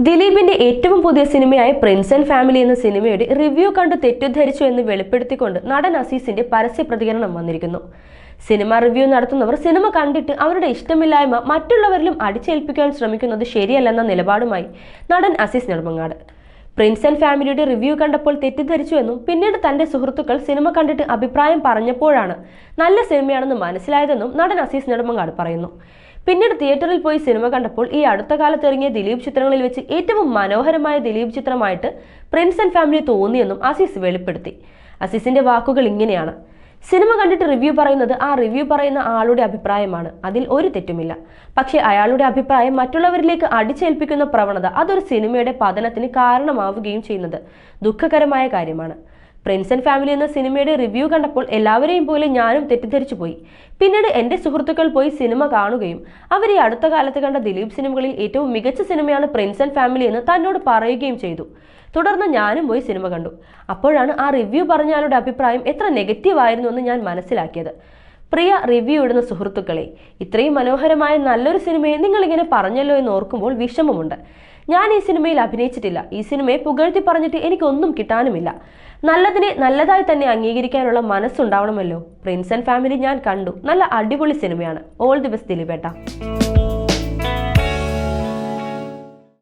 ദിലീപിന്റെ ഏറ്റവും പുതിയ സിനിമയായ പ്രിൻസ് ആൻഡ് ഫാമിലി എന്ന സിനിമയുടെ റിവ്യൂ കണ്ട് തെറ്റിദ്ധരിച്ചു എന്ന് വെളിപ്പെടുത്തിക്കൊണ്ട് നടൻ അസീസിന്റെ പരസ്യ പ്രതികരണം വന്നിരിക്കുന്നു. സിനിമ റിവ്യൂ നടത്തുന്നവർ സിനിമ കണ്ടിട്ട് അവരുടെ ഇഷ്ടമില്ലായ്മ മറ്റുള്ളവരിലും അടിച്ചേൽപ്പിക്കാൻ ശ്രമിക്കുന്നത് ശരിയല്ലെന്ന നിലപാടുമായി നടൻ അസീസ് നെടുമങ്ങാട്. പ്രിൻസ് ആൻഡ് ഫാമിലിയുടെ റിവ്യൂ കണ്ടപ്പോൾ തെറ്റിദ്ധരിച്ചു എന്നും പിന്നീട് തന്റെ സുഹൃത്തുക്കൾ സിനിമ കണ്ടിട്ട് അഭിപ്രായം പറഞ്ഞപ്പോഴാണ് നല്ല സിനിമയാണെന്ന് മനസ്സിലായതെന്നും നടൻ അസീസ് നെടുമങ്ങാട് പറയുന്നു. പിന്നീട് തിയേറ്ററിൽ പോയി സിനിമ കണ്ടപ്പോൾ ഈ അടുത്ത കാലത്ത് ഇറങ്ങിയ ദിലീപ് ചിത്രങ്ങളിൽ വെച്ച് ഏറ്റവും മനോഹരമായ ദിലീപ് ചിത്രമായിട്ട് പ്രിൻസ് ആൻഡ് ഫാമിലി തോന്നിയെന്നും അസീസ് വെളിപ്പെടുത്തി. അസീസിന്റെ വാക്കുകൾ ഇങ്ങനെയാണ്: സിനിമ കണ്ടിട്ട് റിവ്യൂ പറയുന്നത് ആ റിവ്യൂ പറയുന്ന ആളുടെ അഭിപ്രായമാണ്, അതിൽ ഒരു തെറ്റുമില്ല. പക്ഷേ അയാളുടെ അഭിപ്രായം മറ്റുള്ളവരിലേക്ക് അടിച്ചേൽപ്പിക്കുന്ന പ്രവണത അതൊരു സിനിമയുടെ പതനത്തിന് കാരണമാവുകയും ചെയ്യുന്നത് ദുഃഖകരമായ കാര്യമാണ്. പ്രിൻസ് ആൻഡ് ഫാമിലി എന്ന സിനിമയുടെ റിവ്യൂ കണ്ടപ്പോൾ എല്ലാവരെയും പോലെ ഞാനും തെറ്റിദ്ധരിച്ചു പോയി. പിന്നീട് എൻ്റെ സുഹൃത്തുക്കൾ പോയി സിനിമ കാണുകയും അവർ ഈ അടുത്ത കാലത്ത് കണ്ട ദിലീപ് സിനിമകളിൽ ഏറ്റവും മികച്ച സിനിമയാണ് പ്രിൻസ് ആൻഡ് ഫാമിലി എന്ന് തന്നോട് പറയുകയും ചെയ്തു. തുടർന്ന് ഞാനും പോയി സിനിമ കണ്ടു. അപ്പോഴാണ് ആ റിവ്യൂ പറഞ്ഞ ആളുടെ അഭിപ്രായം എത്ര നെഗറ്റീവ് ആയിരുന്നു എന്ന് ഞാൻ മനസ്സിലാക്കിയത്. പ്രിയ റിവ്യൂ ഇടുന്ന സുഹൃത്തുക്കളെ, ഇത്രയും മനോഹരമായ നല്ലൊരു സിനിമയെ നിങ്ങളിങ്ങനെ പറഞ്ഞല്ലോ എന്ന് ഓർക്കുമ്പോൾ വിഷമമുണ്ട്. ഞാൻ ഈ സിനിമയിൽ അഭിനയിച്ചിട്ടില്ല. ഈ സിനിമയെ പുകഴ്ത്തി പറഞ്ഞിട്ട് എനിക്കൊന്നും കിട്ടാനുമില്ല. നല്ലതിനെ നല്ലതായി തന്നെ അംഗീകരിക്കാനുള്ള മനസ്സുണ്ടാവണമല്ലോ. പ്രിൻസ് ആൻഡ് ഫാമിലി ഞാൻ കണ്ടു. നല്ല അടിപൊളി സിനിമയാണ്. All the best ദിലീപേട്ട.